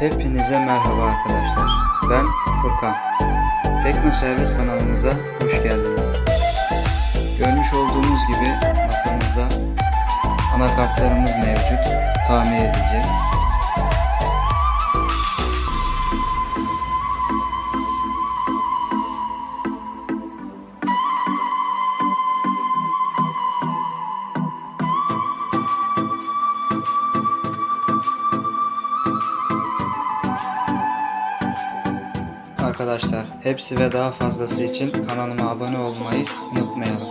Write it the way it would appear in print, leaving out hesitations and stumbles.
Hepinize merhaba arkadaşlar. Ben Furkan. Teknoservis kanalımıza hoş geldiniz. Görmüş olduğunuz gibi masamızda anakartlarımız mevcut. Tamir edilecek. Arkadaşlar, hepsi ve daha fazlası için kanalıma abone olmayı unutmayalım.